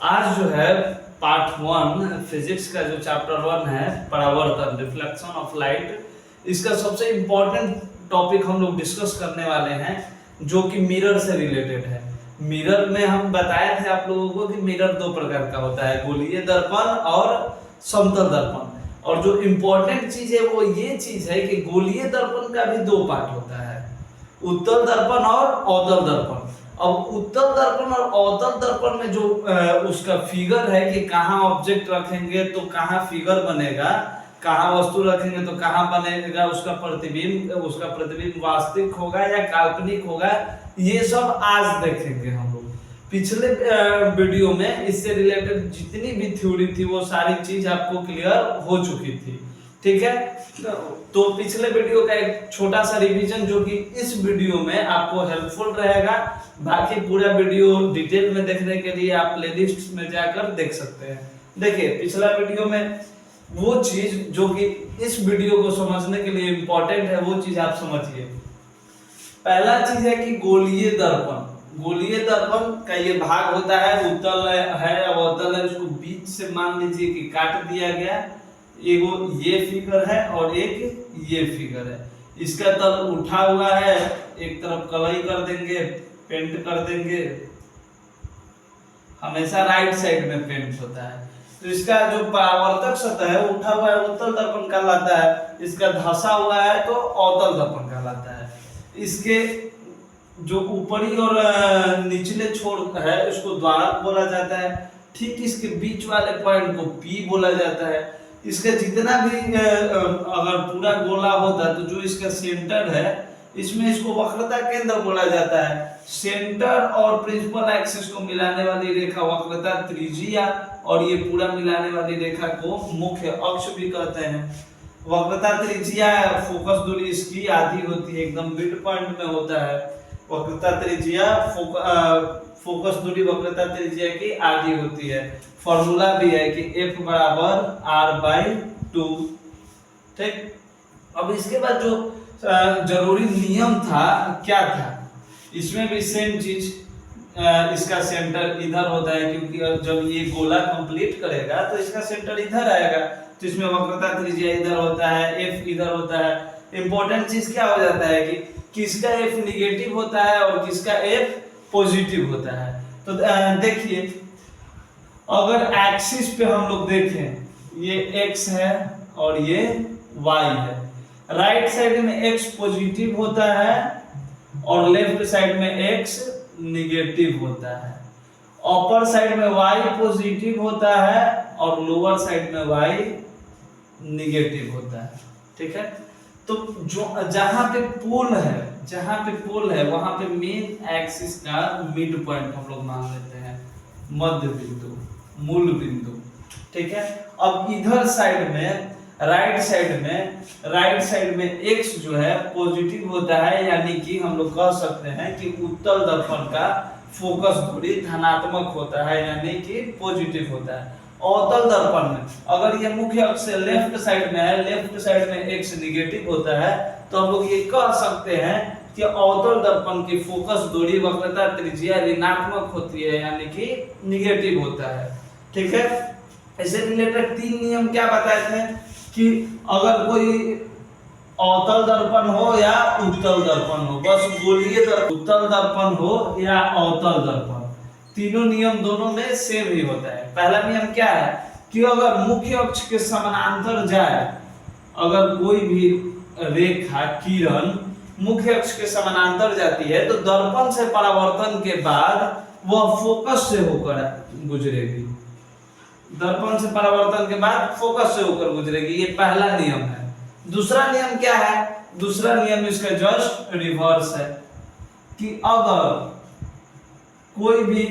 आज जो है पार्ट 1 फिजिक्स का जो चैप्टर 1 है परावर्तन, रिफ्लेक्शन ऑफ लाइट, इसका सबसे इम्पोर्टेंट टॉपिक हम लोग डिस्कस करने वाले हैं जो कि मिरर से रिलेटेड है। मिरर में हम बताए थे आप लोगों को कि मिरर दो प्रकार का होता है, गोलीय दर्पण और समतल दर्पण। और जो इम्पोर्टेंट चीज है वो ये चीज है कि गोलीय दर्पण का भी दो पार्ट होता है, उत्तल दर्पण और अवतल दर्पण। अब उत्तल दर्पण और अवतल दर्पण में जो उसका फिगर है कि कहाँ ऑब्जेक्ट रखेंगे तो कहाँ फिगर बनेगा, कहाँ वस्तु रखेंगे तो कहाँ बनेगा उसका प्रतिबिंब वास्तविक होगा या काल्पनिक होगा, ये सब आज देखेंगे हम लोग। पिछले वीडियो में इससे रिलेटेड जितनी भी थ्योरी थी वो सारी चीज आपको क्लियर हो चुकी थी, ठीक है। तो पिछले वीडियो का एक छोटा सा रिवीजन जो कि इस वीडियो में आपको हेल्पफुल रहेगा। बाकी पूरा वीडियो डिटेल में देखने के लिए आप प्लेलिस्ट में जाकर देख सकते हैं। देखिए पिछला वीडियो में वो चीज जो कि इस वीडियो को समझने के लिए इम्पोर्टेंट है वो चीज आप समझिए। पहला चीज है कि गोलीय दर्पण। गोलीय दर्पण का ये भाग होता है, उत्तल है अवतल है, उसको बीच से मान लीजिए कि काट दिया गया। एगो ये फिगर है और एक ये फिगर है, इसका तल उठा हुआ है, एक तरफ कलई कर देंगे, पेंट कर देंगे। हमेशा राइट साइड में पेंट होता है। तो इसका जो परावर्तक सतह है उठा हुआ है उत्तल दर्पण कहलाता है, इसका धंसा हुआ है तो अवतल दर्पण कहलाता है। इसके जो ऊपरी और निचले छोर है उसको द्वारक बोला जाता है। ठीक इसके बीच वाले पॉइंट को पी बोला जाता है। इसका जितना भी अगर पूरा गोला होता तो जो इसका सेंटर है इसमें इसको वक्रता केंद्र बोला जाता है। सेंटर और प्रिंसिपल एक्सिस को मिलाने वाली रेखा वक्रता त्रिज्या और ये पूरा मिलाने वाली रेखा को मुख्य अक्ष भी कहते हैं। वक्रता त्रिज्या फोकस दूरी इसकी आधी होती है, एकदम मिड पॉइंट में होता है। वक्रता त्रिज्या फोकस दूरी वक्रता त्रिज्या की आधी होती है। फॉर्मूला भी है कि F बराबर R/2। ठीक, अब इसके बाद जो जरूरी नियम था क्या था, इसमें भी सेम चीज, इसका सेंटर इधर होता है क्योंकि जब ये गोला कंप्लीट करेगा तो इसका सेंटर इधर आएगा, तो इसमें वक्रता त्रिज्या इधर होता है, F इधर होता है। इंपॉर्टेंट चीज क्या हो जाता है कि किसका F निगेटिव होता है और किसका F पॉजिटिव होता है। तो देखिए अगर एक्सिस पे हम लोग देखें, ये x है और ये y है। राइट साइड में x पॉजिटिव होता है और लेफ्ट साइड में x निगेटिव होता है। अपर साइड में y पॉजिटिव होता है और लोअर साइड में y निगेटिव होता है, ठीक है। तो जो जहां पे पोल है वहां पे मेन एक्सिस का मिड पॉइंट हम लोग मान लेते हैं, मध्य बिंदु, मूल बिंदु, ठीक है। अब इधर साइड में राइट साइड में x जो है पॉजिटिव होता है, यानी कि हम लोग कह सकते हैं कि उत्तल दर्पण का फोकस दूरी धनात्मक होता है, यानी कि पॉजिटिव होता है। अवतल दर्पण में अगर ये मुख्य अक्ष से लेफ्ट साइड में है, लेफ्ट साइड में x निगेटिव होता है, तो हम लोग ये कह सकते हैं कि अवतल दर्पण की फोकस दूरी वक्रता त्रिज्या ऋणात्मक होती है, यानी कि निगेटिव होता है, ठीक है। इससे रिलेटेड तीन नियम क्या बताए थे कि अगर कोई अवतल दर्पण हो या उत्तल दर्पण हो, बस गोलीय दर्पण, उत्तल दर्पण हो या अवतल दर्पण, तीनों नियम दोनों में सेम ही होता है। पहला नियम क्या है कि अगर मुख्य अक्ष के समानांतर जाए, अगर कोई भी रेखा किरण मुख्य अक्ष के समानांतर जाती है तो दर्पण से परावर्तन के बाद वह फोकस से होकर गुजरेगी। दर्पण से परावर्तन के बाद फोकस से होकर गुजरेगी, ये पहला नियम है। दूसरा नियम क्या है? दूसरा नियम इसका जस्ट रिवर्स है कि अगर कोई भी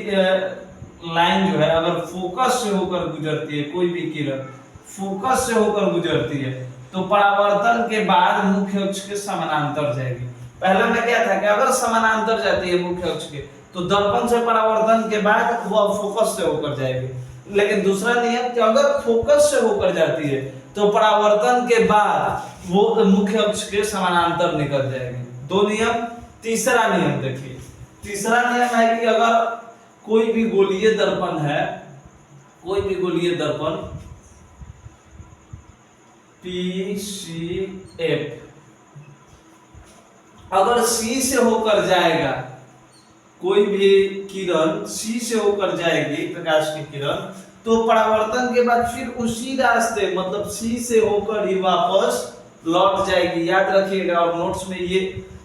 लाइन जो है अगर फोकस से होकर गुजरती है, कोई भी किरण फोकस से होकर गुजरती है तो परावर्तन के बाद मुख्य अक्ष के समानांतर जाएगी। पहले में क्या था कि अगर समानांतर जाती है मुख्य अक्ष के तो दर्पण से परावर्तन के बाद वह फोकस से होकर जाएगी। लेकिन दूसरा नियम कि अगर फोकस से होकर जाती है तो परावर्तन के बाद वो मुख्य अक्ष के समानांतर निकल जाएगी। दो नियम। तीसरा नियम देखिए, तीसरा नियम है कि अगर कोई भी गोलीय दर्पण है कोई भी गोलीय दर्पण PCF अगर C से होकर जाएगा, कोई भी किरण C से होकर जाएगी, प्रकाश की किरण, तो परावर्तन के बाद फिर उसी रास्ते मतलब C से होकर ही वापस लौट जाएगी। याद रखिएगा और नोट्स में ये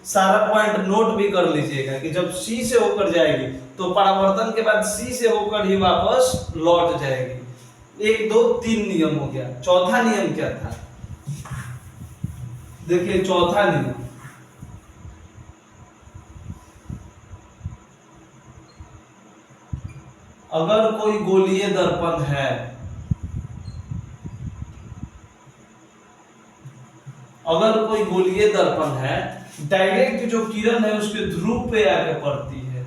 सारा पॉइंट नोट भी कर लीजिएगा कि जब C से होकर जाएगी तो परावर्तन के बाद C से होकर ही वापस लौट जाएगी। 1 2 3 नियम हो गया। चौथा नियम क्या था? देखिए चौथा नियम, अगर कोई गोलीय दर्पण है, अगर कोई गोलीय दर्पण है, डायरेक्ट जो किरण है उसके ध्रुव पे आकर पड़ती है,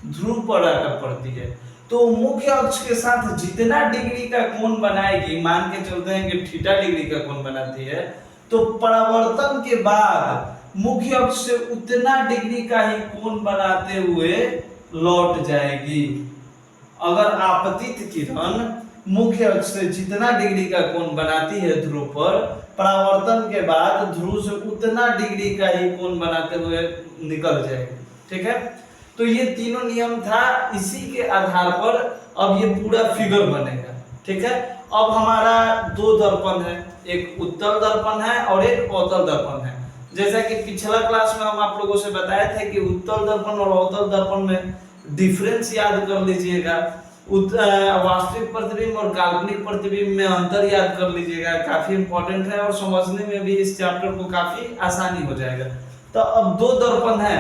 ध्रुव पर आकर पड़ती है, तो मुख्य अक्ष के साथ जितना डिग्री का कोण बनाएगी, मान के चलते हैं कि थीटा डिग्री का कोण बनाती है, तो परावर्तन के बाद मुख्य अक्ष से उतना डिग्री का ही कोण बनाते हुए लौट जाएगी। अगर आपतित किरण मुख्य अक्ष से जितना डिग्री का कोण बनाती है ध्रुव पर, परावर्तन के बाद ध्रुव से उतना डिग्री का ही कोण बनाते हुए निकल जाएगी। ठीक है, तो ये तीनों नियम था, इसी के आधार पर अब ये पूरा फिगर बनेगा। ठीक है, अब हमारा 2 दर्पण है, एक उत्तल दर्पण है और एक अवतल दर्पण है। जैसा कि पिछला क्लास में हम आप लोगों से बताए थे कि उत्तल दर्पण और अवतल दर्पण में डिफरेंस याद कर लीजिएगा, वास्तविक प्रतिबिंब और काल्पनिक प्रतिबिंब में अंतर याद कर लीजिएगा, काफी इंपॉर्टेंट है और समझने में भी इस चैप्टर को काफी आसानी हो जाएगा। तो अब 2 दर्पण है,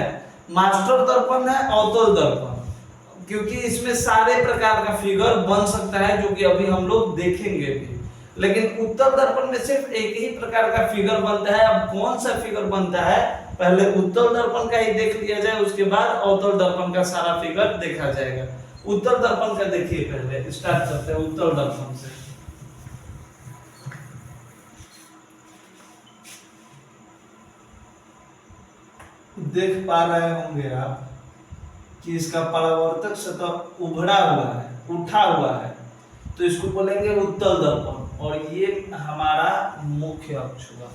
मास्टर दर्पण है, अवतल दर्पण, क्योंकि इसमें सारे प्रकार का फिगर बन सकता है जो कि अभी हम लोग देखेंगे भी। लेकिन उत्तल दर्पण में सिर्फ एक ही प्रकार का फिगर बनता है। अब कौन सा फिगर बनता है, पहले उत्तल दर्पण का ही देख लिया जाए, उसके बाद अवतल दर्पण का सारा फिगर देखा जाएगा। उत्तल दर्पण का देखिए, पहले स्टार्ट करते हैं उत्तल दर्पण से। देख पा रहे होंगे आप कि इसका परावर्तक सतह उभड़ा हुआ है, उठा हुआ है, तो इसको बोलेंगे उत्तल दर्पण। और ये हमारा मुख्य अक्ष हुआ,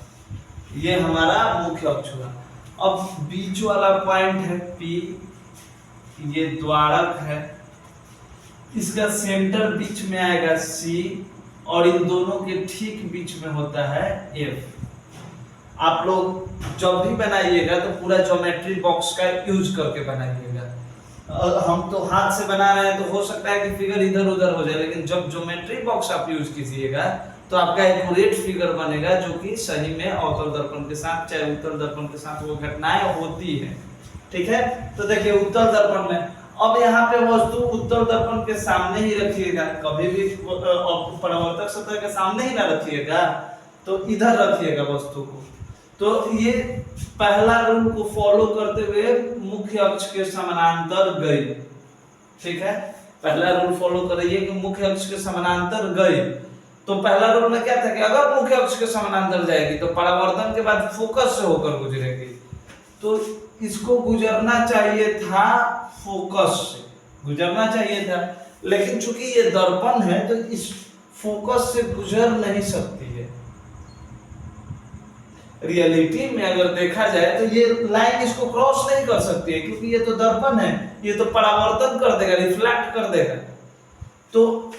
ये हमारा मुख्य अक्ष हुआ। अब बीच वाला पॉइंट है P, ये द्वारक है, इसका सेंटर बीच में आएगा C और इन दोनों के ठीक बीच में होता है F। आप लोग जब भी बनाइएगा तो पूरा ज्योमेट्री बॉक्स का यूज करके बनाइएगा। हम तो हाथ से बना रहे हैं तो हो सकता है कि फिगर इधर उधर हो जाए, लेकिन जब ज्योमेट्री बॉक्स आप यूज कीजिएगा तो आपका एक्यूरेट फिगर बनेगा, जो कि सही में अवतल दर्पण के साथ चाहे उत्तल दर्पण के साथ वो घटनाएं होती है। ठीक है, तो देखिए उत्तल दर्पण में अब यहाँ पे वस्तु उत्तल दर्पण के सामने ही रखिएगा, कभी भी परावर्तक सतह के सामने ही ना रखिएगा, तो इधर रखिएगा वस्तु को। तो ये पहला रूल को फॉलो करते हुए मुख्य अक्ष के समानांतर गई। ठीक है, पहला रूल फॉलो करिए कि मुख्य अक्ष के समानांतर गई। तो पहला रूल में क्या था कि अगर मुख्य अक्ष के समानांतर जाएगी तो परावर्तन के बाद फोकस से होकर गुजरेगी, तो इसको गुजरना चाहिए था, फोकस से गुजरना चाहिए था, लेकिन चूंकि ये दर्पण है तो इस फोकस से गुजर नहीं सकती है। रियलिटी में अगर देखा जाए तो ये लाइन इसको क्रॉस नहीं कर सकती है, क्योंकि ये तो दर्पण है, ये तो परावर्तन कर देगा, रिफ्लेक्ट कर देगा। तो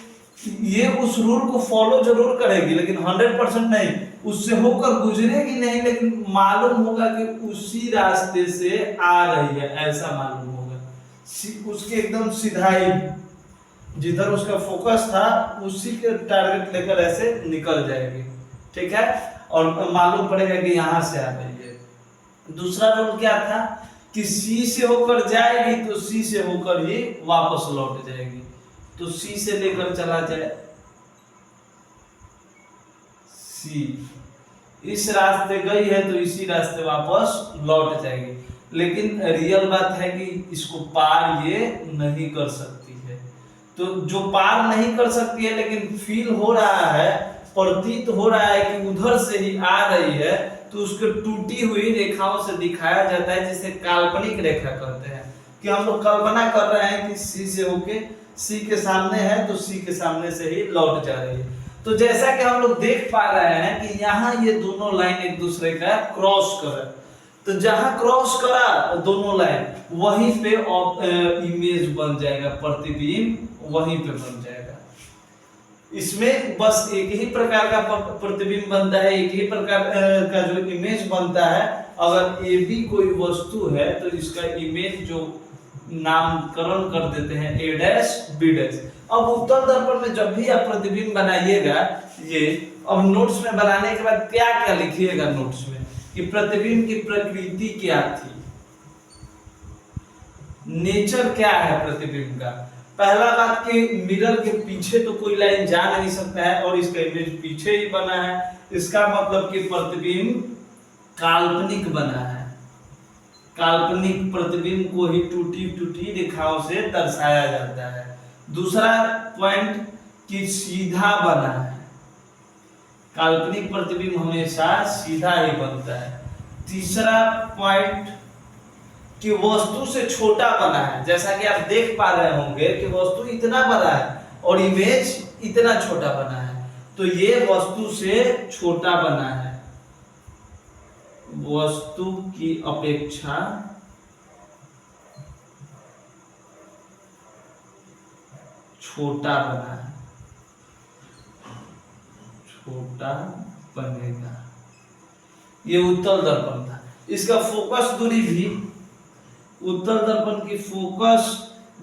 ये उस रूल को फॉलो जरूर करेगी, लेकिन 100% नहीं, उससे होकर गुजरेगी नहीं, लेकिन मालूम होगा कि उसी रास्ते से आ रही है, ऐसा मालूम होगा। उसके एकदम सीधाई जिधर उसका फोकस था उसी के टारगेट लेकर ऐसे निकल जाएगी। ठीक है, और मालूम पड़ेगा कि यहां से आ रही है। दूसरा रूल क्या था कि C से होकर जाएगी तो C से होकर ही वापस लौट जाएगी। तो C से लेकर चला जाए, C इस रास्ते गई है तो इसी रास्ते वापस लौट जाएगी। लेकिन रियल बात है कि इसको पार ये नहीं कर सकती है। तो जो पार नहीं कर सकती है लेकिन फील हो रहा है, प्रतीत हो रहा है कि उधर से ही आ रही है, तो उसको टूटी हुई रेखाओं से दिखाया जाता है, जिसे काल्पनिक रेखा कहते हैं। कि हम लोग कल्पना कर रहे हैं कि सी से होके सी के सामने है तो सी के सामने से ही लौट जा रही है। तो जैसा कि हम लोग देख पा रहे हैं कि यहाँ ये दोनों लाइन एक दूसरे का क्रॉस कर रहा है, तो जहां क्रॉस करा दोनों लाइन वहीं पे इमेज बन जाएगा, प्रतिबिंब वहीं पे बन जाएगा। इसमें बस एक ही प्रकार का प्रतिबिंब बनता है, एक ही प्रकार का जो इमेज बनता है। अगर ए बी कोई वस्तु है तो इसका इमेज जो नामकरण कर देते हैं ए डैश बी डैश। अब उत्तल दर्पण में जब भी आप प्रतिबिंब बनाइएगा, ये अब नोट्स में बनाने के बाद क्या क्या लिखिएगा नोट्स में कि प्रतिबिंब की प्रकृति क्या थी, नेचर क्या है प्रतिबिंब का। पहला बात कि मिरर के पीछे तो कोई लाइन जा नहीं सकता है और इसका इमेज पीछे ही बना है, इसका मतलब कि प्रतिबिंब काल्पनिक बना है। काल्पनिक प्रतिबिंब को ही टूटी टूटी रेखाओं से दर्शाया जाता है। दूसरा पॉइंट कि सीधा बना है, काल्पनिक प्रतिबिंब हमेशा सीधा ही बनता है। तीसरा पॉइंट कि वस्तु से छोटा बना है, जैसा कि आप देख पा रहे होंगे कि वस्तु इतना बड़ा है और इमेज इतना छोटा बना है, तो ये वस्तु से छोटा बना है, वस्तु की अपेक्षा छोटा बना है, छोटा बनेगा। ये उत्तल दर्पण था। इसका फोकस दूरी भी, उत्तल दर्पण की फोकस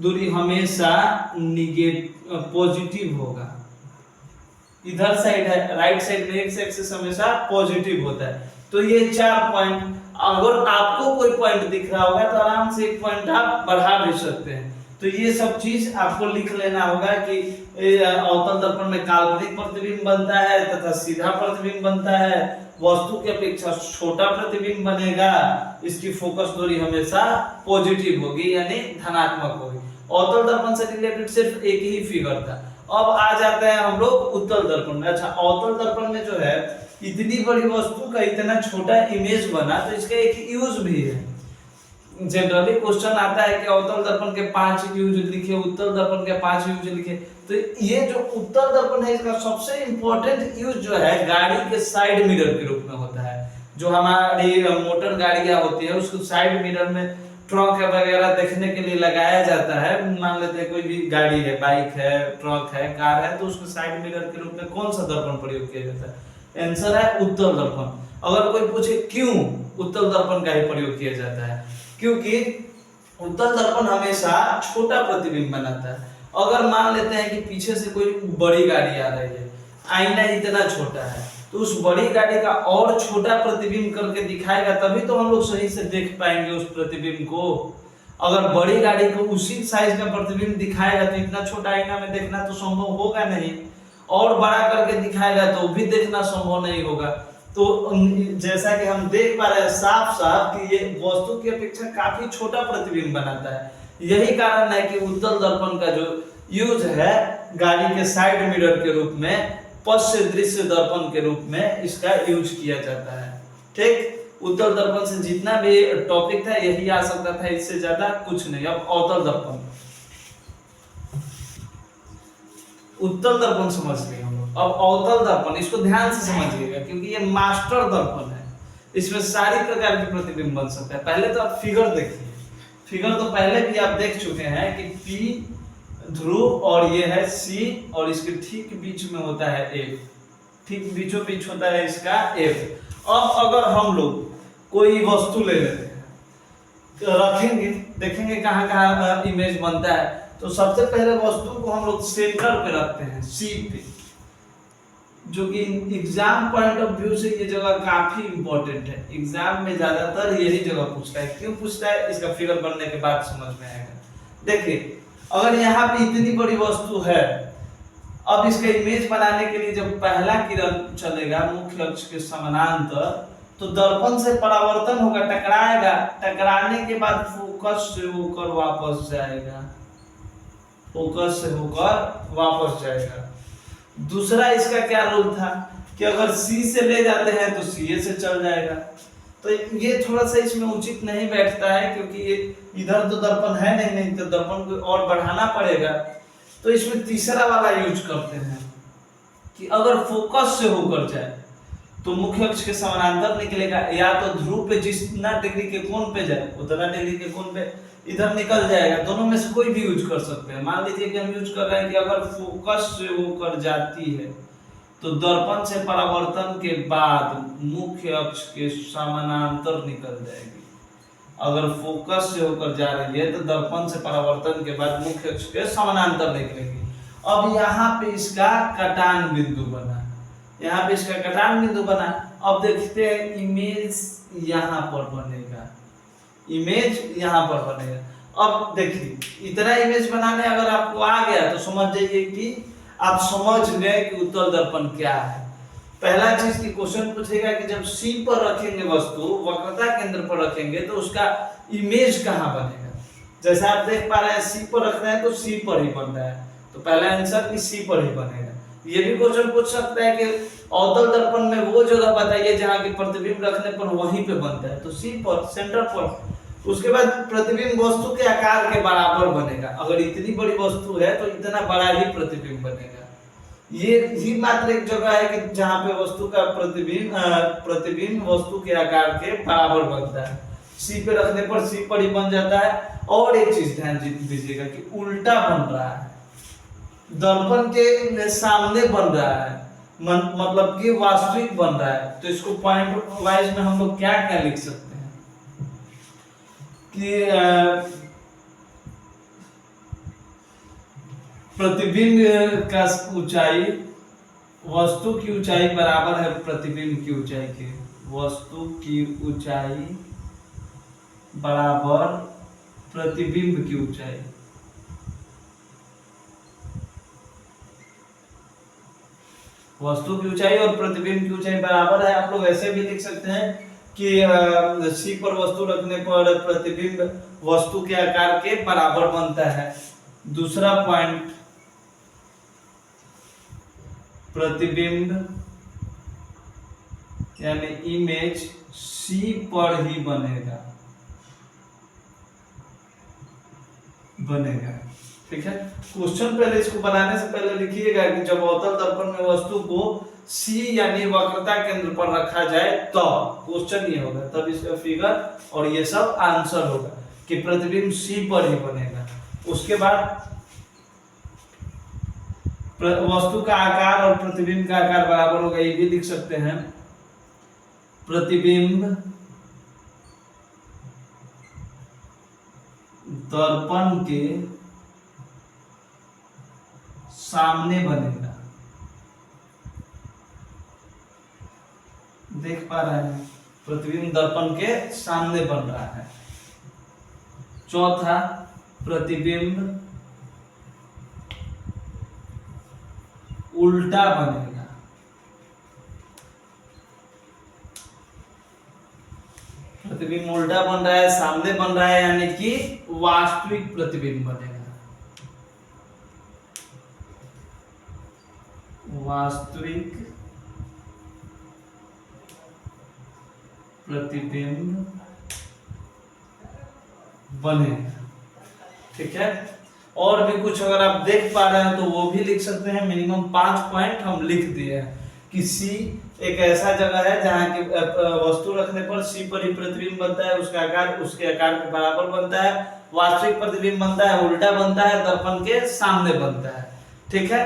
दूरी हमेशा पॉजिटिव होगा। इधर साइड है, राइट साइड में एक्स एक्सिस हमेशा पॉजिटिव होता है। तो ये 4 पॉइंट, अगर आपको कोई पॉइंट दिख रहा होगा तो आराम से एक पॉइंट आप बढ़ा भी सकते हैं। तो ये सब चीज आपको लिख लेना होगा कि अवतल दर्पण में काल्पनिक प्रतिबिंब बनता है तथा सीधा प्रतिबिंब बनता है, वस्तु की अपेक्षा छोटा प्रतिबिंब बनेगा, इसकी फोकस दूरी हमेशा पॉजिटिव होगी यानी धनात्मक होगी। अवतल दर्पण से रिलेटेड सिर्फ एक ही फिगर था। अब आ जाते हैं हम लोग उत्तल दर्पण में। अच्छा, अवतल दर्पण में जो है इतनी बड़ी वस्तु का इतना छोटा इमेज बना, तो इसका एक यूज भी है। जनरली क्वेश्चन आता है कि अवतल दर्पण के 5 यूज लिखे, उत्तल दर्पण के 5 यूज लिखे। तो ये जो उत्तल दर्पण है इसका सबसे इंपॉर्टेंट यूज जो है गाड़ी के साइड मिरर के रूप में होता है। जो हमारी मोटर गाड़ियां होती है उसको साइड मिरर में ट्रक वगैरह देखने के लिए लगाया जाता है। मान लेते हैं कोई भी गाड़ी है, बाइक है, ट्रक है, कार है, तो उसको साइड मिरर के रूप में कौन सा दर्पण प्रयोग किया जाता है? आंसर है उत्तल दर्पण। अगर कोई पूछे क्यों उत्तल दर्पण का ही प्रयोग किया जाता है, क्योंकि उत्तल दर्पण हमेशा छोटा प्रतिबिंब बनाता है। अगर मान लेते हैं कि पीछे से कोई बड़ी गाड़ी आ रही है, आईना इतना छोटा है, तो उस बड़ी गाड़ी का और छोटा प्रतिबिंब करके दिखाएगा, तभी तो हम लोग सही से देख पाएंगे उस प्रतिबिंब को। अगर बड़ी गाड़ी को उसी साइज का प्रतिबिंब दिखाएगा तो इतना छोटा आईना में देखना तो संभव होगा नहीं, और बड़ा करके दिखाएगा तो भी देखना संभव नहीं होगा। तो जैसा कि हम देख पा रहे हैं साफ साफ कि ये वस्तु की अपेक्षा काफी छोटा प्रतिबिंब बनाता है। यही कारण है कि उत्तल दर्पण का जो यूज है गाड़ी के साइड मिरर के रूप में, पश्च दृश्य दर्पण के रूप में इसका यूज किया जाता है। ठीक, उत्तल दर्पण से जितना भी टॉपिक था यही आ सकता था, इससे ज्यादा कुछ नहीं। अब अवतल दर्पण, उत्तल दर्पण समझ गए हम लोग। अब अवतल दर्पण, इसको ध्यान से समझिएगा क्योंकि ये मास्टर दर्पण है, इसमें सारी प्रकार के प्रतिबिंब बन सकता है। पहले तो आप फिगर देखिए, फिगर तो पहले भी आप देख चुके हैं कि P ध्रुव और ये है C और इसके ठीक बीच में होता है F, ठीक बीचों बीच होता है इसका F। अब अगर हम लोग कोई वस्तु ले लेते हैं, रखेंगे, देखेंगे कहाँ कहाँ इमेज बनता है, तो सबसे पहले वस्तु को हम लोग सेंटर पे रखते हैं, C पे, जो कि एग्जाम पॉइंट ऑफ व्यू से ये जगह काफी इंपॉर्टेंट है। एग्जाम में ज्यादातर यही जगह पूछता है। क्यों पूछता है इसका फिगर बनने के बाद समझ में आएगा। देखिए, अगर यहाँ पे इतनी बड़ी वस्तु है, अब इसका इमेज बनाने के लिए जब पहला किरण चलेगा मुख्य अक्ष के समानांतर, तो दर्पण से परावर्तन होगा, टकराएगा, टकराने के बाद फोकस से होकर वापस जाएगा, फोकस से होकर वापस जाएगा। दूसरा इसका क्या रोल था कि अगर C से ले जाते हैं तो CA से चल जाएगा, तो ये थोड़ा सा इसमें उचित नहीं बैठता है, क्योंकि ये इधर तो दर्पण है नहीं तो दर्पण को और बढ़ाना पड़ेगा। तो इसमें तीसरा वाला यूज करते हैं कि अगर फोकस से होकर जाए तो मुख्य अक्ष के समानांतर निकलेगा, या तो ध्रुव पे जितना डिग्री के कोण पे जाए उतना डिग्री के कोण पे इधर निकल जाएगा। दोनों में से कोई भी यूज कर सकते हैं। मान लीजिए कि हम यूज कर रहे हैं कि अगर फोकस से होकर जाती है तो दर्पण से परावर्तन के बाद मुख्य अक्ष के समानांतर निकल जाएगी। अगर फोकस से होकर जा रही है तो दर्पण से परावर्तन के बाद मुख्य अक्ष के समानांतर निकलेगी। अब यहाँ पे इसका कटान बिंदु बना, यहाँ पे इसका कटान बिंदु बना। अब देखते हैं इमेज यहाँ पर बनेगा, इमेज यहाँ पर बनेगा। अब देखिए इतना इमेज बनाने अगर आपको आ गया तो समझ जाइए कि आप समझ गए कि उत्तल दर्पण क्या है। पहला चीज की क्वेश्चन पूछेगा कि जब सी पर रखेंगे वस्तु, वक्रता केंद्र पर रखेंगे तो उसका इमेज कहाँ बनेगा। जैसा आप देख पा रहे हैं सी पर रख रहे हैं तो सी पर ही बन रहा है, तो पहला आंसर भी सी पर ही बनेगा। ये भी क्वेश्चन पूछ सकता है कि अवतल दर्पण में वो जगह बताइए जहाँ की प्रतिबिंब रखने पर वहीं पे बनता है, तो सी पर, सेंटर पर। उसके बाद प्रतिबिंब वस्तु के आकार के बराबर बनेगा। अगर इतनी बड़ी वस्तु है तो इतना बड़ा ही प्रतिबिंब बनेगा। ये ही मात्र एक जगह है कि जहाँ पे वस्तु का प्रतिबिंब वस्तु के आकार के बराबर बनता है। सी पे रखने पर सी पर ही बन जाता है। और एक चीज ध्यान दीजिएगा कि उल्टा बन रहा है, दर्पण के सामने बन रहा है, मतलब कि वास्तविक बन रहा है। तो इसको पॉइंट वाइज में हम लोग क्या क्या लिख सकते हैं कि प्रतिबिंब का ऊंचाई, वस्तु की ऊंचाई बराबर है प्रतिबिंब की ऊंचाई के। वस्तु की ऊंचाई बराबर प्रतिबिंब की ऊंचाई। वस्तु की ऊंचाई और प्रतिबिंब की ऊंचाई बराबर है। आप लोग ऐसे भी लिख सकते हैं कि सी पर वस्तु रखने पर प्रतिबिंब वस्तु के आकार के बराबर बनता है। दूसरा पॉइंट, प्रतिबिंब यानी इमेज सी पर ही बनेगा। ठीक है। क्वेश्चन पहले इसको बनाने से पहले लिखिएगा कि जब अवतल दर्पण में वस्तु को सी यानी वक्रता केंद्र पर रखा जाए तो क्वेश्चन ये होगा, तब इसका फिगर और ये सब आंसर होगा कि प्रतिबिंब सी पर ही बनेगा। उसके बाद वस्तु का आकार और प्रतिबिंब का आकार बराबर होगा, ये भी लिख सकते हैं। प्रतिबिंब दर्पण के सामने बनेगा। देख पा रहे हैं, प्रतिबिंब दर्पण के सामने बन रहा है। चौथा, प्रतिबिंब उल्टा बनेगा। प्रतिबिंब उल्टा बन रहा है, सामने बन रहा है, यानी कि वास्तविक प्रतिबिंब बनेगा। वास्तविक प्रतिबिंब बनेगा। ठीक है। और भी कुछ अगर आप देख पा रहे हैं तो वो भी लिख सकते हैं। मिनिमम 5 पॉइंट हम लिख दिए हैं कि सी एक ऐसा जगह है जहाँ की वस्तु रखने पर सी पर ही प्रतिबिंब बनता है, उसका आकार उसके आकार के बराबर बनता है, वास्तविक प्रतिबिंब बनता है, उल्टा बनता है, दर्पण के सामने बनता है। ठीक है।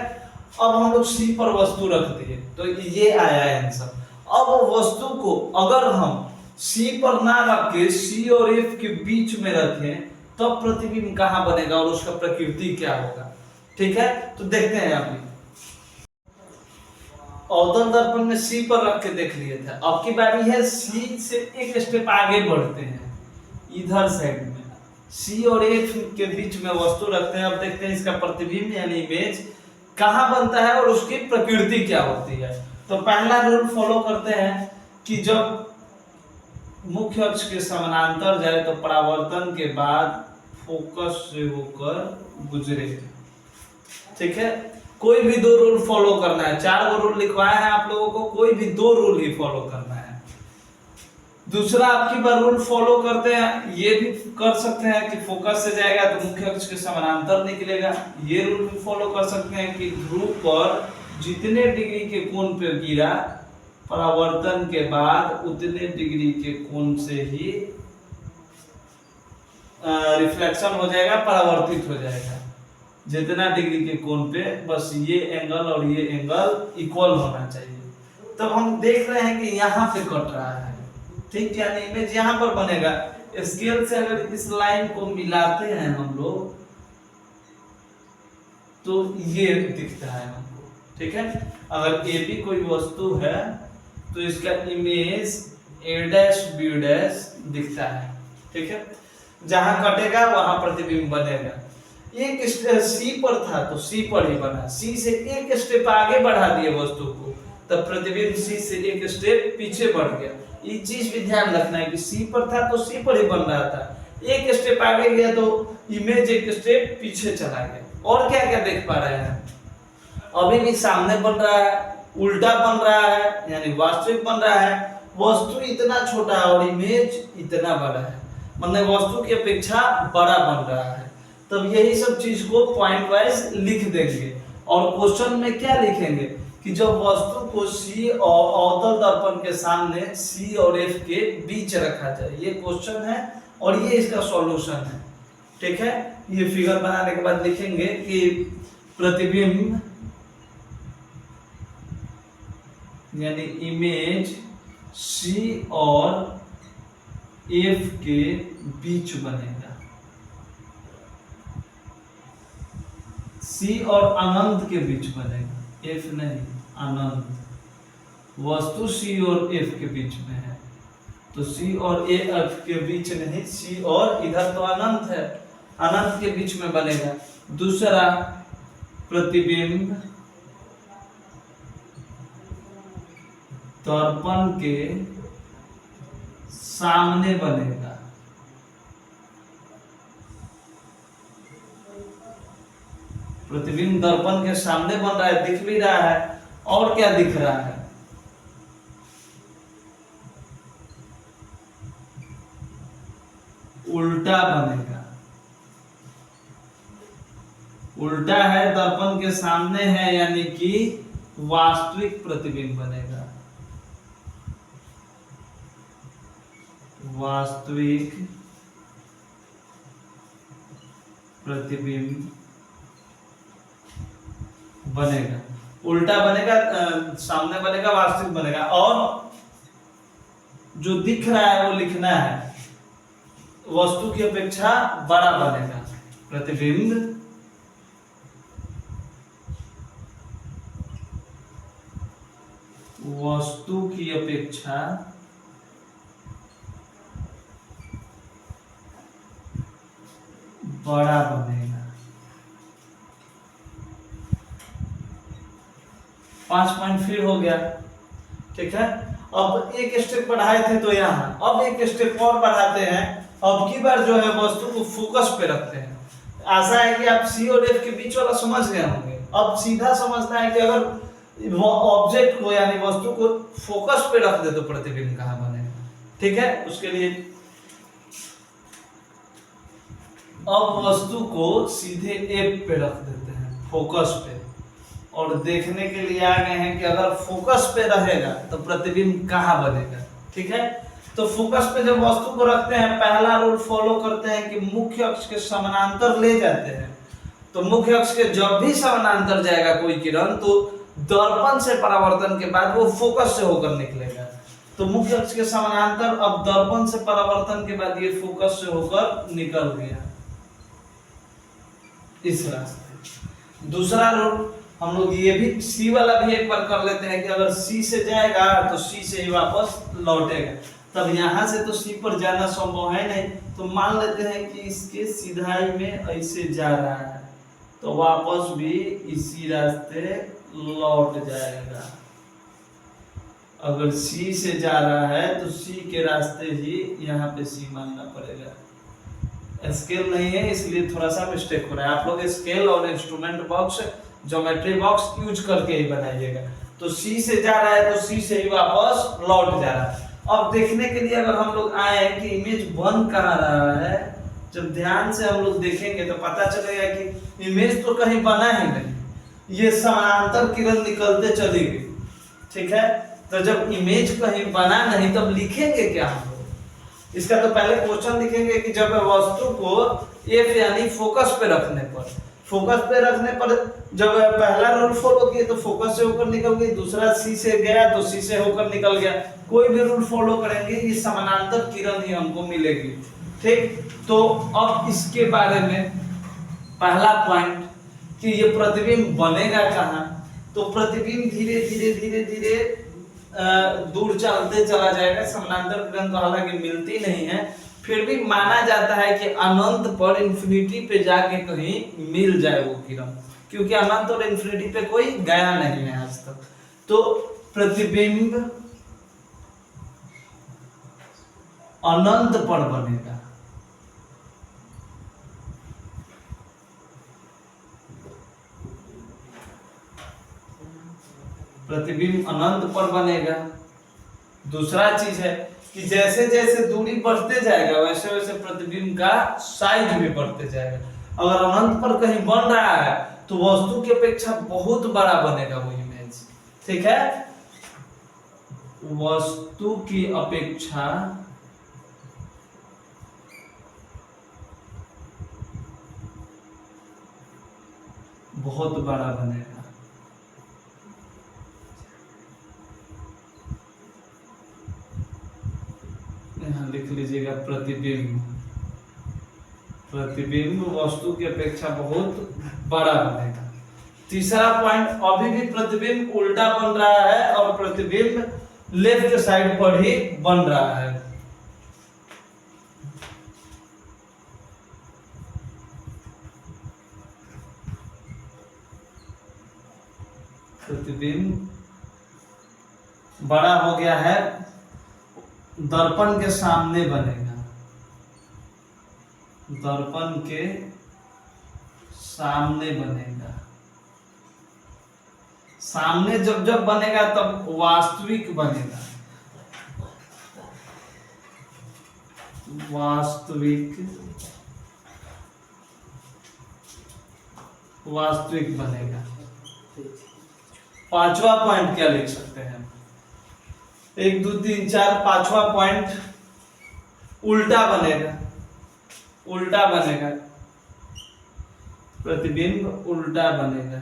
अब हम लोग सी पर वस्तु रख दिए तो ये आया आंसर। अब वस्तु को अगर हम सी पर ना रख के सी और एफ के बीच में रखें तो प्रतिबिंब कहाँ बनेगा और उसका प्रकृति क्या होगा। ठीक है। तो देखते हैं अभी अवतल दर्पण में सी पर रख के देख लिए थे। अब की बारी है सी से एक स्टेप आगे बढ़ते हैं, इधर साइड में सी और एफ के बीच में वस्तु रखते हैं। अब देखते हैं इसका प्रतिबिंब यानी इमेज कहाँ बनता है और उसकी प्रकृति क्या होती है। तो पहला रूल फॉलो करते हैं कि जब मुख्य अक्ष के समानांतर जाए तो परावर्तन के बाद फोकस से होकर गुजरे। ठीक है। कोई भी 2 रूल फॉलो करना है। 4 रूल लिखवाए हैं आप लोगों को, कोई भी 2 रूल ही फॉलो करना है। दूसरा आपकी बार रूल फॉलो करते हैं, ये भी कर सकते हैं कि फोकस से जाएगा तो मुख्य अक्ष के समानांतर निकलेगा। ये रूल भी फॉलो कर सकते हैं कि ध्रुव पर जितने डिग्री के कोण पर गिरा, परावर्तन के बाद उतने डिग्री के कोण से ही रिफ्लेक्शन हो जाएगा, परावर्तित हो जाएगा। जितना डिग्री के कोण पे, बस ये एंगल और ये एंगल इक्वल होना चाहिए। तब हम देख रहे हैं कि यहाँ पे कट रहा है, ठीक, यानी इमेज यहाँ पर बनेगा। स्केल से अगर इस लाइन को मिलाते हैं हम लोग तो ये दिखता है हमको, ठीक है। अगर ए बी कोई वस्तु है तो इसका image A dash B dash दिखता है, ठीक है। जहां कटेगा वहां प्रतिबिंब बनेगा। एक सी पर था तो सी पर ही बना, सी से एक स्टेप आगे बढ़ा दिए वस्तु को, तब प्रतिबिंब सी से एक स्टेप पीछे बढ़ गया। ये चीज भी ध्यान रखना है कि सी पर था तो सी पर ही बन रहा था, एक स्टेप आगे गया तो इमेज एक स्टेप पीछे चला गया। और क्या क्या देख पा रहे हैं, अभी भी सामने बन रहा है, उल्टा बन रहा है, यानी वास्तविक बन रहा है। वस्तु इतना छोटा है और इमेज इतना बड़ा है, मतलब वस्तु की अपेक्षा बड़ा बन रहा है। तब यही सब चीज को पॉइंट वाइज लिख देंगे और क्वेश्चन में क्या लिखेंगे कि जब वस्तु को सी और अवतल दर्पण के सामने सी और एफ के बीच रखा जाए, ये क्वेश्चन है और ये इसका सॉल्यूशन है, ठीक है। ये फिगर बनाने के बाद लिखेंगे कि प्रतिबिंब यानी इमेज सी और एफ के बीच बनेगा, सी और अनंत के बीच बनेगा, एफ नहीं अनंत। वस्तु सी और एफ के बीच में है तो सी और एफ के बीच नहीं, सी और इधर तो अनंत है, अनंत के बीच में बनेगा। दूसरा प्रतिबिंब दर्पण के सामने बनेगा, प्रतिबिंब दर्पण के सामने बन रहा है, दिख भी रहा है। और क्या दिख रहा है, उल्टा बनेगा, उल्टा है, दर्पण के सामने है, यानी कि वास्तविक प्रतिबिंब बनेगा, वास्तविक प्रतिबिंब बनेगा। उल्टा बनेगा, सामने बनेगा, वास्तविक बनेगा। और जो दिख रहा है वो लिखना है, वस्तु की अपेक्षा बड़ा बनेगा, प्रतिबिंब वस्तु की अपेक्षा बड़ा बनेगा। 5 पॉइंट फिर हो गया, ठीक है। अब एक स्टेप बढ़ाए थे तो यहाँ, अब एक स्टेप और बढ़ाते हैं। अब की बार जो है वस्तु को फोकस पे रखते हैं। आशा है कि आप सी और एफ के बीच वाला समझ गए होंगे। अब सीधा समझना है कि अगर ऑब्जेक्ट को यानी वस्तु को फोकस पे रख दे तो प्रतिबिंब कहाँ बनेगा, ठीक है। उसके लिए अब वस्तु को सीधे एफ पे रख देते हैं, फोकस पे, और देखने के लिए आ गए हैं कि अगर फोकस पे रहेगा तो प्रतिबिंब कहाँ बनेगा, ठीक है। तो फोकस पे जब वस्तु को रखते हैं, पहला रूल फॉलो करते हैं कि मुख्य अक्ष के समानांतर ले जाते हैं। तो मुख्य अक्ष के जब भी समानांतर जाएगा कोई किरण तो दर्पण से परावर्तन के बाद वो फोकस से होकर निकलेगा। तो मुख्य अक्ष के समानांतर, अब दर्पण से परावर्तन के बाद ये फोकस से होकर निकल गया इस रास्ते। दूसरा रूल हम लोग ये भी सी वाला भी एक बार कर लेते हैं कि अगर सी से जाएगा तो सी से ही वापस लौटेगा। तब यहाँ से तो सी पर जाना संभव है नहीं, तो मान लेते हैं कि इसके सीधाई में ऐसे जा रहा है तो वापस भी इसी रास्ते लौट जाएगा। अगर सी से जा रहा है तो सी के रास्ते ही यहाँ पे सी मानना पड़ेगा। स्केल नहीं है इसलिए थोड़ा सा मिस्टेक हो रहा है। आप लोग स्केल और instrument box, geometry box use करके ही बनाइएगा। तो सी से जा रहा है तो सी से ही वापस लौट जा रहा है। अब देखने के लिए अगर हम लोग आए कि इमेज बन कहाँ रहा है, जब ध्यान से हम लोग देखेंगे तो पता चलेगा कि इमेज तो कहीं बना ही नहीं, ये समानांतर किरण निकलते चली गई। ठीक है, तो जब इमेज कहीं बना नहीं तब लिखेंगे क्या हम लोग? इसका तो पहले क्वेश्चन लिखेंगे कि जब वस्तु को एफ यानी फोकस पे रखने पर जब पहला रूल फॉलो किए तो फोकस से होकर निकल गई, दूसरा सी से गया तो सी से होकर निकल गया। कोई भी रूल फॉलो करेंगे ये समानांतर किरण ही हमको मिलेगी। ठीक, तो अब इसके बारे में पहला पॉइंट कि ये प्रतिबिंब बनेगा कहाँ, तो प्रतिबिंब धीरे धीरे धीरे धीरे दूर चलते चला जाएगा। समानांतर किरण तो हालांकि मिलती नहीं है, फिर भी माना जाता है कि अनंत पर इंफिनिटी पे जाके कहीं मिल जाए वो किरण, क्योंकि अनंत और इंफिनिटी पे कोई गया नहीं है आज तक। तो प्रतिबिंब अनंत पर बनेगा। प्रतिबिंब अनंत पर बनेगा। दूसरा चीज है कि जैसे जैसे दूरी बढ़ते जाएगा वैसे वैसे प्रतिबिंब का साइज भी बढ़ते जाएगा। अगर अनंत पर कहीं बन रहा है तो वस्तु की अपेक्षा बहुत बड़ा बनेगा वो इमेज। ठीक है, वस्तु की अपेक्षा बहुत बड़ा बनेगा। यहाँ लिख लीजिएगा प्रतिबिंब वस्तु की अपेक्षा बहुत बड़ा बनेगा। तीसरा पॉइंट, अभी भी प्रतिबिंब उल्टा बन रहा है और प्रतिबिंब लेफ्ट साइड पर ही बन रहा है। प्रतिबिंब बड़ा हो गया है, दर्पण के सामने बनेगा। दर्पण के सामने बनेगा। सामने जब जब बनेगा तब वास्तविक बनेगा। वास्तविक बनेगा। पांचवा पॉइंट क्या लिख सकते हैं? 1 2 3 4 पांचवा पॉइंट उल्टा बनेगा। उल्टा बनेगा, प्रतिबिंब उल्टा बनेगा।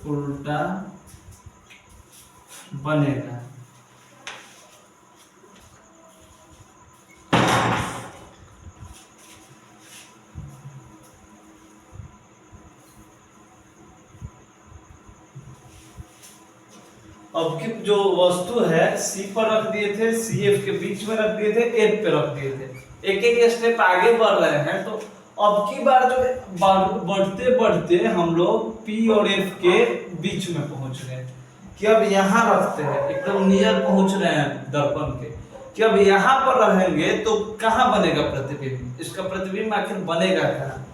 उल्टा बनेगा। अब की जो वस्तु है सी पर रख दिए थे, सी एफ के बीच में रख दिए थे, एफ पे रख दिए थे। एक एक स्टेप आगे बढ़ रहे हैं तो अब की बार जो बढ़ते बढ़ते हम लोग पी और एफ के बीच में पहुंच गए कि अब यहाँ रखते हैं, एकदम नियर पहुंच रहे हैं दर्पण के कि अब यहाँ पर रहेंगे तो कहाँ बनेगा प्रतिबिंब? इसका प्रतिबिंब आखिर बनेगा कहाँ?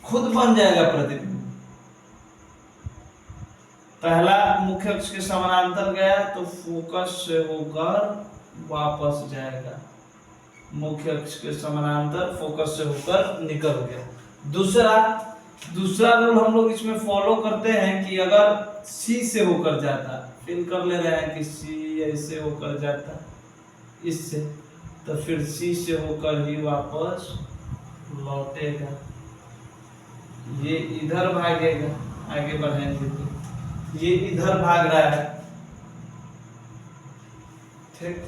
खुद बन जाएगा प्रतिबिंब। पहला मुख्य अक्ष के समानांतर गया तो फोकस से होकर वापस जाएगा। मुख्य अक्ष के समानांतर फोकस से होकर निकल गया। दूसरा रूल हम लोग इसमें फॉलो करते हैं कि अगर सी से होकर जाता, फिल कर ले रहे हैं कि सी ऐसे होकर जाता इससे, तो फिर सी से होकर ही वापस लौटेगा। ये इधर भागेगा, आगे बढ़ेंगे तो ये इधर भाग रहा है। ठीक,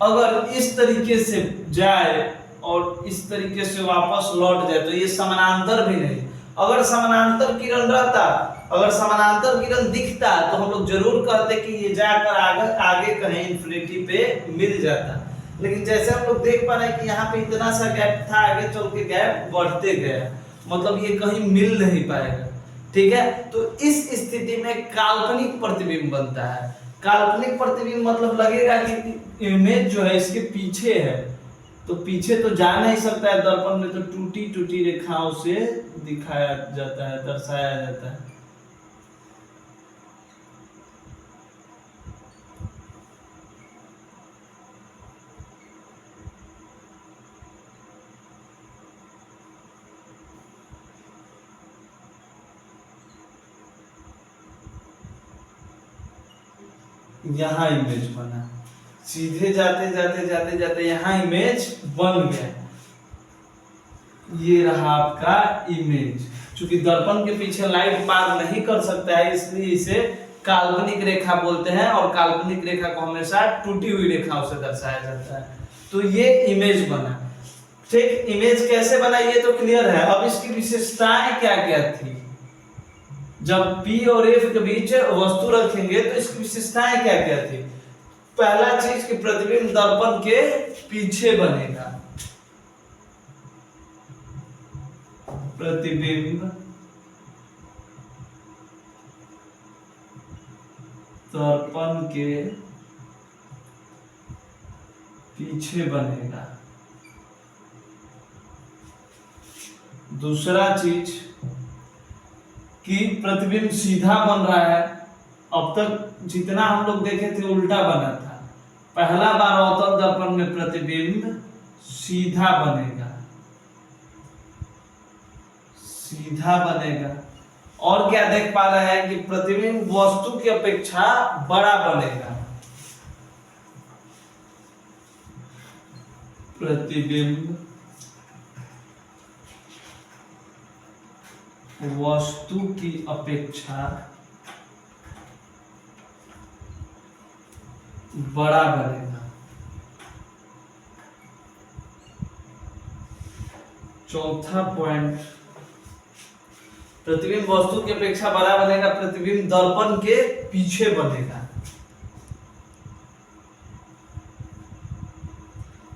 अगर इस तरीके से जाए और इस तरीके से वापस लौट जाए तो ये समानांतर भी नहीं। अगर समानांतर किरण रहता, अगर समानांतर किरण दिखता तो हम लोग जरूर कहते कि ये जाकर आगे कहीं इंफिनिटी पे मिल जाता। लेकिन जैसे हम लोग देख पा रहे हैं कि यहाँ पे इतना सा गैप था, आगे चल के गैप बढ़ते गया, मतलब ये कहीं मिल नहीं पाएगा। ठीक है, तो इस स्थिति में काल्पनिक प्रतिबिंब बनता है। काल्पनिक प्रतिबिंब मतलब लगेगा कि इमेज जो है इसके पीछे है, तो पीछे तो जा नहीं सकता है, दर्पण में तो टूटी टूटी रेखाओं से दिखाया जाता है, दर्शाया जाता है। यहाँ इमेज बना, सीधे जाते जाते जाते जाते यहाँ इमेज बन गया। ये रहा आपका इमेज। चूंकि दर्पण के पीछे लाइट पार नहीं कर सकता है, इसलिए इसे काल्पनिक रेखा बोलते हैं, और काल्पनिक रेखा को हमेशा टूटी हुई रेखाओं से दर्शाया जाता है। तो ये इमेज बना। ठीक, इमेज कैसे बना ये तो क्लियर है। अब इसकी विशेषताएं क्या क्या थी? जब P और F के बीच वस्तु रखेंगे तो इसकी विशेषताएं क्या क्या थी? पहला चीज कि प्रतिबिंब दर्पण के पीछे बनेगा। प्रतिबिंब दर्पण के पीछे बनेगा। दूसरा चीज कि प्रतिबिंब सीधा बन रहा है। अब तक जितना हम लोग देखे थे उल्टा बना था। पहला बार अवतल दर्पण में प्रतिबिंब सीधा बनेगा, सीधा बनेगा। और क्या देख पा रहे हैं कि प्रतिबिंब वस्तु की अपेक्षा बड़ा बनेगा। प्रतिबिंब वस्तु की अपेक्षा बड़ा बनेगा। चौथा पॉइंट, प्रतिबिंब वस्तु की अपेक्षा बड़ा बनेगा, प्रतिबिंब दर्पण के पीछे बनेगा।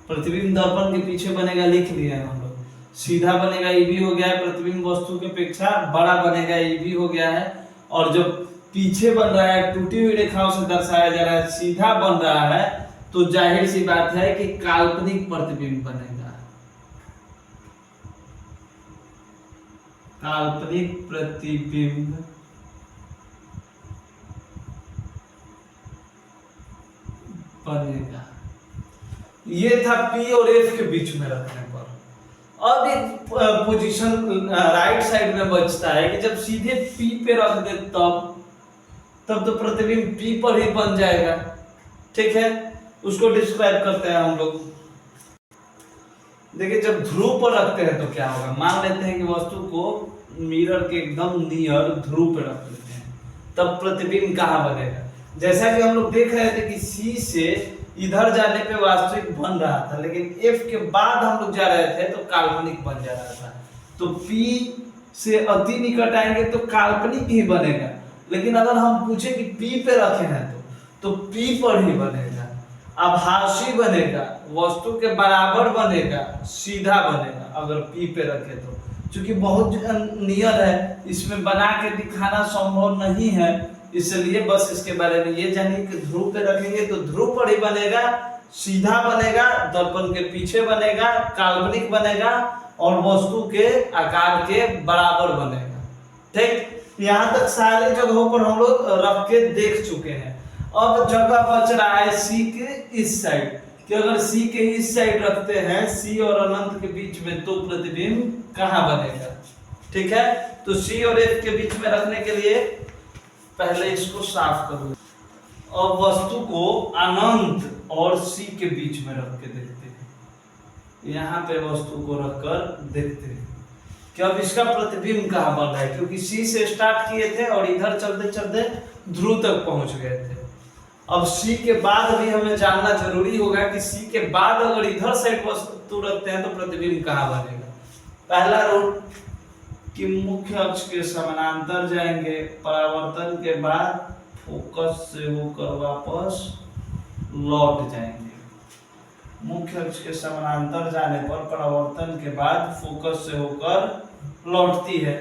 प्रतिबिंब दर्पण के पीछे बनेगा, लिख लिया हम लोग। सीधा बनेगा, ये भी हो गया है। प्रतिबिंब वस्तु की अपेक्षा बड़ा बनेगा, ये भी हो गया है। और जब पीछे बन रहा है, टूटी हुई रेखाओं से दर्शाया जा रहा है, सीधा बन रहा है, तो जाहिर सी बात है कि काल्पनिक प्रतिबिंब बनेगा। काल्पनिक प्रतिबिंब बनेगा। ये था P और F के बीच में रखने पर। अब एक पोजीशन राइट साइड में बचता है कि जब सीधे P पे रख दे तब तो प्रतिबिंब P पर ही बन जाएगा। ठीक है, उसको डिस्क्राइब करते हैं हम लोग। देखिए, जब ध्रुव पर रखते हैं तो क्या होगा? मान लेते हैं कि वस्तु को मिरर के एकदम नियर ध्रुव पर रख लेते हैं, तब प्रतिबिंब कहाँ बनेगा? जैसा कि हम लोग देख रहे थे कि C से इधर जाने पे वास्तविक बन रहा था, लेकिन F के बाद हम लोग जा रहे थे तो काल्पनिक बन जा रहा था। तो P से अति निकट आएंगे तो काल्पनिक ही बनेगा। लेकिन अगर हम पूछे कि P पे रखे हैं तो P पर ही बनेगा, आभासी बनेगा, वस्तु के बराबर बनेगा, सीधा बनेगा अगर P पे रखे तो। क्योंकि बहुत नियर है, इसमें बना के दिखाना संभव नहीं है, इसलिए बस इसके बारे में ये जानिए कि ध्रुव पे रखेंगे तो ध्रुव पर ही बनेगा, सीधा बनेगा, दर्पण के पीछे बनेगा, काल्पनिक बनेगा और वस्तु के आकार के बराबर बनेगा। ठीक, यहाँ तक सारे जगहों पर हम लोग रख के देख चुके हैं। अब जगह बच रहा है C के इस साइड, कि अगर C के इस साइड रखते हैं, C और अनंत के बीच में, तो प्रतिबिंब कहाँ बनेगा? ठीक है, तो C और F के बीच में रखने के लिए पहले इसको साफ कर लो। अब वस्तु को अनंत और C के बीच में रख के देखते हैं। यहाँ पे वस्तु को रखकर देखते हैं कि अब इसका प्रतिबिंब कहाँ बन रहा है, क्योंकि C से स्टार्ट किए थे और इधर चलते चलते ध्रुव तक पहुंच गए थे। अब C के बाद भी हमें जानना जरूरी होगा कि C के बाद अगर इधर साइड वस्तु रखते हैं तो प्रतिबिंब कहाँ बनेगा। पहला रूल कि मुख्य अक्ष के समानांतर जाएंगे, परावर्तन के बाद फोकस से होकर वापस लौट जाएंगे। मुख्य अक्ष के समानांतर जाने पर परावर्तन के बाद फोकस से होकर लौटती है।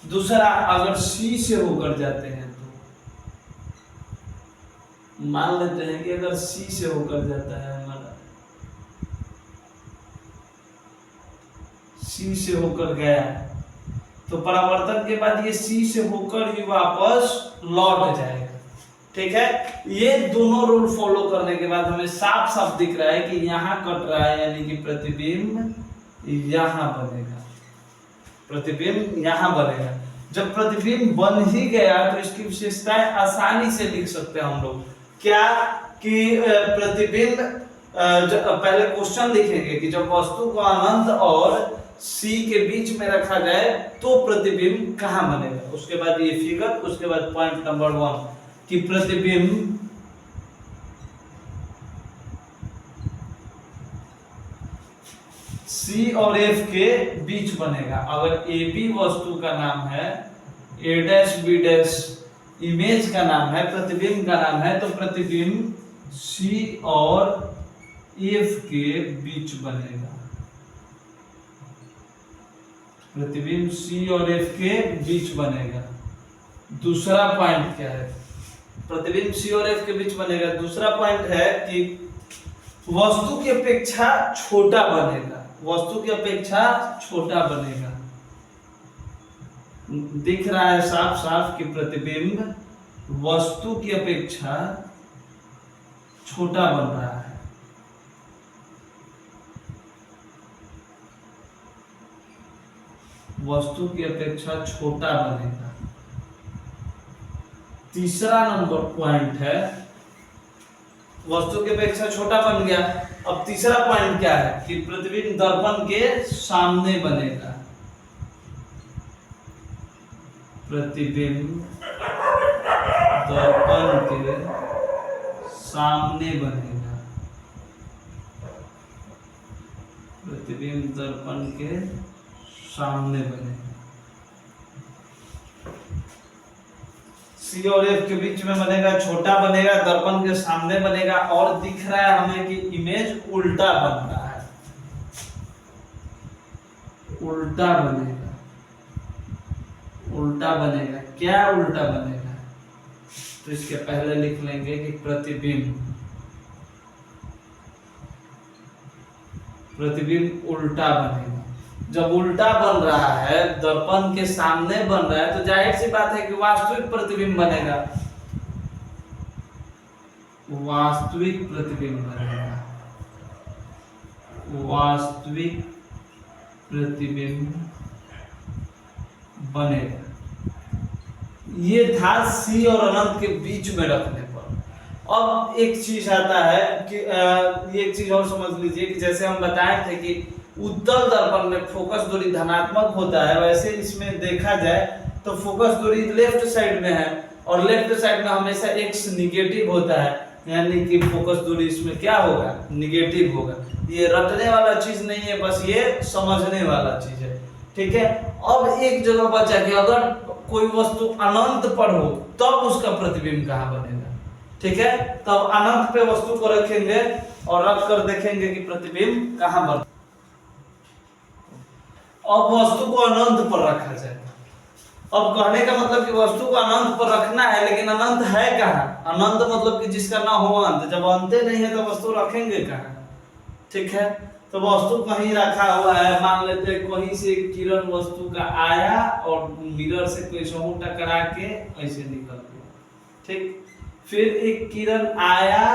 दूसरा, अगर C से होकर जाते हैं तो मान लेते हैं कि अगर C से होकर जाता है हमारा, सी से होकर गया है, तो परावर्तन के बाद ये सी से होकर ही वापस लौट जाएगा। ठीक है, ये दोनों रूल फॉलो करने के बाद हमें साफ साफ दिख रहा है कि यहाँ कट रहा है, यानी कि प्रतिबिंब यहाँ बनेगा, प्रतिबिंब यहाँ बनेगा। जब प्रतिबिंब बन ही गया तो इसकी विशेषताएं आसानी से लिख सकते हैं हम लोग। क्या कि प्रतिबिंब, पहले क्वेश्चन लिखेंगे कि जब वस्तु को अनंत और सी के बीच में रखा जाए तो प्रतिबिंब कहाँ बनेगा। उसके बाद ये फिगर, उसके बाद पॉइंट नंबर 1 कि प्रतिबिंब सी और एफ के बीच बनेगा। अगर ए बी वस्तु का नाम है, ए डैश बी डैश इमेज का नाम है, प्रतिबिंब का नाम है, तो प्रतिबिंब सी और एफ के बीच बनेगा। प्रतिबिंब सी और एफ के बीच बनेगा। दूसरा पॉइंट क्या है, प्रतिबिंब सी और एफ के बीच बनेगा। दूसरा पॉइंट है कि वस्तु की अपेक्षा छोटा बनेगा, वस्तु की अपेक्षा छोटा बनेगा। दिख रहा है साफ साफ कि प्रतिबिंब वस्तु की अपेक्षा छोटा बन रहा है। वस्तु की अपेक्षा छोटा बनेगा। तीसरा नंबर पॉइंट है, वस्तु की अपेक्षा छोटा बन गया। अब तीसरा पॉइंट क्या है कि प्रतिबिंब दर्पण के सामने बनेगा। प्रतिबिंब दर्पण के सामने बनेगा। प्रतिबिंब दर्पण के सामने बनेगा। सी और एफ के बीच में बनेगा, छोटा बनेगा, दर्पण के सामने बनेगा। और दिख रहा है हमें कि इमेज उल्टा बन रहा है, उल्टा बनेगा, उल्टा बनेगा। क्या उल्टा बनेगा, तो इसके पहले लिख लेंगे कि प्रतिबिंब, प्रतिबिंब उल्टा बनेगा। जब उल्टा बन रहा है, दर्पण के सामने बन रहा है, तो जाहिर सी बात है कि वास्तविक प्रतिबिंब बनेगा, वास्तविक प्रतिबिंब बनेगा, वास्तविक प्रतिबिंब बनेगा। ये था सी और अनंत के बीच में रखने पर। अब एक चीज आता है कि ये एक चीज और समझ लीजिए कि जैसे हम बताए थे कि उत्तल दर्पण में फोकस दूरी धनात्मक होता है, वैसे इसमें देखा जाए तो फोकस दूरी लेफ्ट साइड में है और लेफ्ट साइड में हमेशा x निगेटिव होता है, यानी कि फोकस दूरी इसमें क्या होगा, निगेटिव होगा। ये रटने वाला चीज नहीं है, बस ये समझने वाला चीज है। ठीक है, अब एक जगह बचा कि अगर कोई वस्तु अनंत पर हो तब उसका प्रतिबिंब कहाँ बनेगा। ठीक है, तब अनंत पे वस्तु को रखेंगे और रख कर देखेंगे कि प्रतिबिंब कहाँ बनेगा। अब वस्तु को अनंत पर रखा जाए। अब कहने का मतलब कि वस्तु को अनंत पर रखना है, लेकिन अनंत है कहाँ? अनंत मतलब कि जिसका ना हो अंत। जब अंत नहीं है तो वस्तु रखेंगे कहाँ? ठीक है, तो वस्तु कहीं रखा हुआ है, मान लेते हैं कहीं से किरण वस्तु का आया और मिरर से कोई समूह टकरा के ऐसे निकल गया। ठीक, फिर एक किरण आया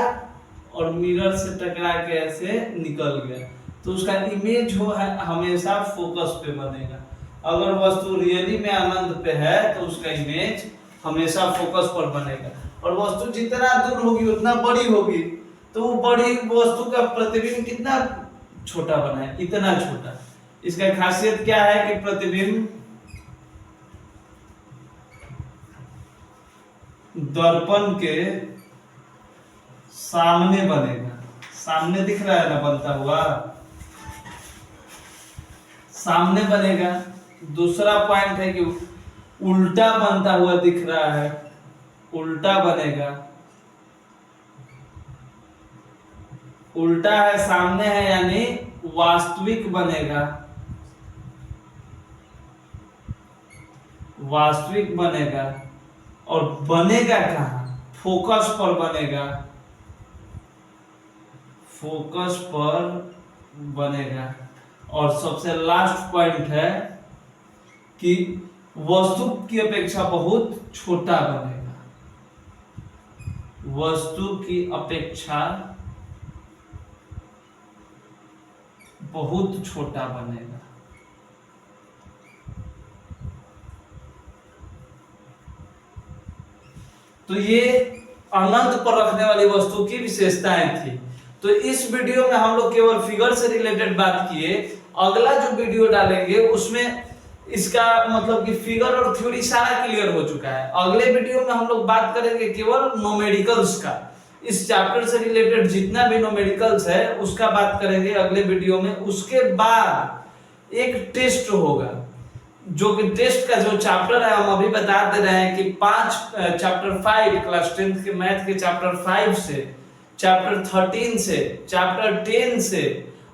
और मिरर से टकरा के ऐसे निकल गया, तो उसका इमेज जो है हमेशा फोकस पे बनेगा। अगर वस्तु रियली में अनंत पे है तो उसका इमेज हमेशा फोकस पर बनेगा। और वस्तु जितना दूर होगी उतना बड़ी होगी, तो वो बड़ी वस्तु का प्रतिबिंब कितना छोटा बना है, इतना छोटा। इसका खासियत क्या है कि प्रतिबिंब दर्पण के सामने बनेगा। सामने दिख रहा है ना बनता हुआ, सामने बनेगा। दूसरा पॉइंट है कि उल्टा बनता हुआ दिख रहा है, उल्टा बनेगा। उल्टा है, सामने है, यानी वास्तविक बनेगा, वास्तविक बनेगा। और बनेगा कहाँ? फोकस पर बनेगा, फोकस पर बनेगा। और सबसे लास्ट पॉइंट है कि वस्तु की अपेक्षा बहुत छोटा बनेगा, वस्तु की अपेक्षा बहुत छोटा बनेगा। तो ये अनंत पर रखने वाली वस्तु की विशेषताएं थी। तो इस वीडियो में हम लोग केवल फिगर से रिलेटेड बात किए। अगला जो वीडियो डालेंगे उसमें इसका मतलब कि फिगर और थ्योरी सारा क्लियर हो चुका है। अगले वीडियो में हम लोग बात करेंगे केवल न्यूमेरिकल्स का। इस चैप्टर से रिलेटेड जितना भी न्यूमेरिकल्स है उसका बात करेंगे अगले वीडियो में। उसके बाद एक टेस्ट होगा, जो कि टेस्ट का जो चैप्टर है हम अभी बता दे रहे हैं कि चैप्टर 5 क्लास 10th के मैथ के चैप्टर 5 से, चैप्टर 13 से, चैप्टर 10 से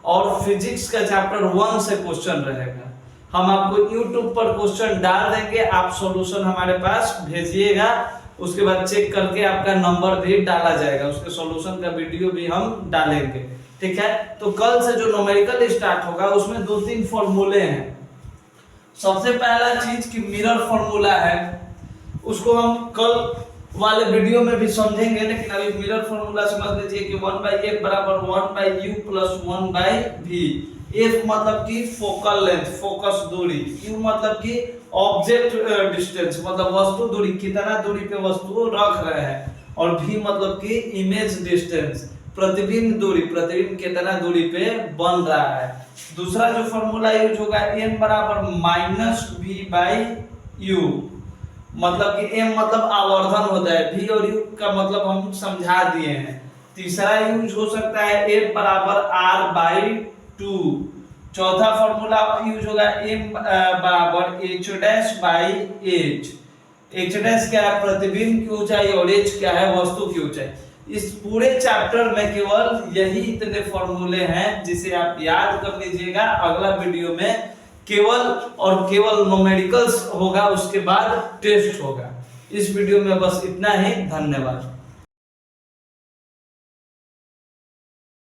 और फिजिक्स का चैप्टर 1 से क्वेश्चन रहेगा। हम आपको YouTube पर क्वेश्चन डाल देंगे, आप सॉल्यूशन हमारे पास भेजिएगा, उसके बाद चेक करके आपका नंबर भी डाला जाएगा, उसके सॉल्यूशन का वीडियो भी हम डालेंगे। ठीक है, तो कल से जो न्यूमेरिकल स्टार्ट होगा उसमें 2-3 फॉर्मूले हैं। सबसे पहला चीज कि मिरर फॉर्मूला है, उसको हम कल वाले वीडियो में भी समझेंगे, लेकिन अभी मिरर फॉर्मूला समझ लीजिए कि 1/f बराबर 1/u + 1/v। f मतलब कि फोकल लेंथ, फोकस दूरी, u मतलब कि ऑब्जेक्ट डिस्टेंस, मतलब वस्तु दूरी, कितना दूरी पे वस्तु रख रहे हैं, और v मतलब कि इमेज डिस्टेंस, प्रतिबिंब दूरी, प्रतिबिंब कितना दूरी पे बन रहा है। दूसरा जो फॉर्मूला यूज होगा m बराबर -v/u, मतलब कि m मतलब आवर्धन होता है, v और u का मतलब हम समझा दिए हैं। तीसरा यूज हो सकता है f बराबर r/2। चौथा फॉर्मूला यूज होगा m बराबर h'/h। h' क्या है? प्रतिबिंब की ऊंचाई, और h क्या है? वस्तु की ऊंचाई। इस पूरे चैप्टर में केवल यही इतने फॉर्मूले हैं जिसे आप याद कर लीजिएगा। अगला वीडियो में केवल और केवल न्यूमेरिकल्स होगा, उसके बाद टेस्ट होगा। इस वीडियो में बस इतना ही। धन्यवाद।